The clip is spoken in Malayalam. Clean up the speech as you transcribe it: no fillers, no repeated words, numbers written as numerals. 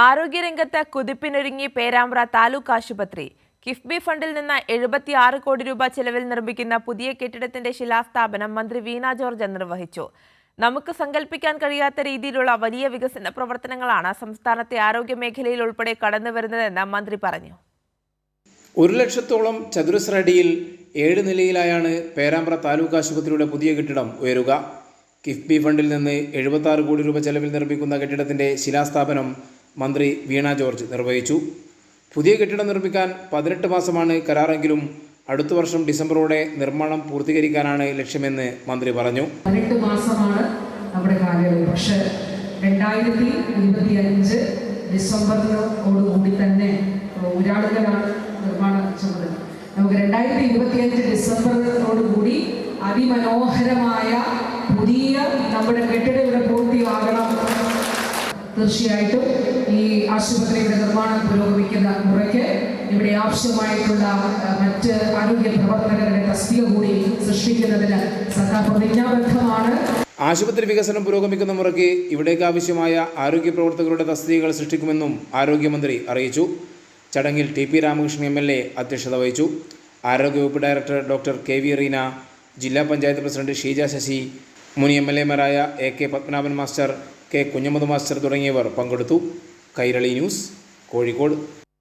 ആരോഗ്യരംഗത്ത് കുതിപ്പിനൊരുങ്ങി പേരാമ്പ്ര താലൂക്ക് ആശുപത്രി. കിഫ്ബി ഫണ്ടിൽ നിന്ന് 76 കോടി രൂപ ചെലവിൽ നിർമ്മിക്കുന്ന പുതിയ കെട്ടിടത്തിന്റെ ശിലാസ്ഥാപനം മന്ത്രി വീണ ജോർജ് നിർവഹിച്ചു. നമുക്ക് സങ്കല്പിക്കാൻ കഴിയാത്ത രീതിയിലുള്ള വലിയ വികസന പ്രവർത്തനങ്ങളാണ് സംസ്ഥാനത്തെ ആരോഗ്യ മേഖലയിൽ ഉൾപ്പെടെ കടന്നുവരുന്നതെന്ന് മന്ത്രി പറഞ്ഞു. 1 ലക്ഷത്തോളം ചതുരശ്ര അടിയിൽ 7 നിലയിലായാണ് പേരാമ്പ്ര താലൂക്ക് ആശുപത്രിയുടെ പുതിയ കെട്ടിടം ഉയരുക. കിഫ്ബി ഫണ്ടിൽ നിന്ന് 76 കോടി രൂപ ചെലവിൽ നിർമ്മിക്കുന്ന കെട്ടിടത്തിന്റെ ശിലാസ്ഥാപനം മന്ത്രി വീണ ജോർജ് നിർവഹിച്ചു. പുതിയ കെട്ടിടം നിർമ്മിക്കാൻ 18 മാസമാണ് കരാറെങ്കിലും അടുത്ത വർഷം ഡിസംബറോടെ നിർമ്മാണം പൂർത്തീകരിക്കാനാണ് ലക്ഷ്യമെന്ന് മന്ത്രി പറഞ്ഞു. 18 മാസമാണ് നമ്മുടെ കാലയളവ്. പക്ഷേ 2025 ഡിസംബറിനോടുകൂടി തന്നെ ഒരാളുകളാണ് നിർമ്മാണ ചുമതല. നമുക്ക് 2025 ഡിസംബറിനോടുകൂടി അതിമനോഹരമായ പുതിയ നമ്മുടെ കെട്ടിടം ഇവിടെ പൂർത്തിയാകണം. തീർച്ചയായിട്ടും ഈ ആശുപത്രിയുടെ നിർമ്മാണം പുരോഗമിക്കുന്ന മുറയ്ക്ക് ഇവിടെ ആവശ്യമായിട്ടുള്ള മറ്റ് ആരോഗ്യ പ്രവർത്തകരുടെ തസ്തിക കൂടി സൃഷ്ടിക്കുന്നതിന് സർക്കാർ പ്രതിജ്ഞാബദ്ധമാണ്. ആശുപത്രി വികസനം പുരോഗമിക്കുന്ന മുറയ്ക്ക് ഇവിടേക്ക് ആവശ്യമായ ആരോഗ്യ പ്രവർത്തകരുടെ തസ്തികകൾ സൃഷ്ടിക്കുമെന്നും ആരോഗ്യമന്ത്രി അറിയിച്ചു. ചടങ്ങിൽ ടി പി രാമകൃഷ്ണൻ MLA അധ്യക്ഷത വഹിച്ചു. ആരോഗ്യവകുപ്പ് ഡയറക്ടർ ഡോക്ടർ KV റീന, ജില്ലാ പഞ്ചായത്ത് പ്രസിഡന്റ് ഷീജ ശശി, മുൻ MLA-മാരായ AK Padmanabhan master, K Kunhammad master തുടങ്ങിയവർ പങ്കെടുത്തു. കൈരളി ന്യൂസ്, കോഴിക്കോട്.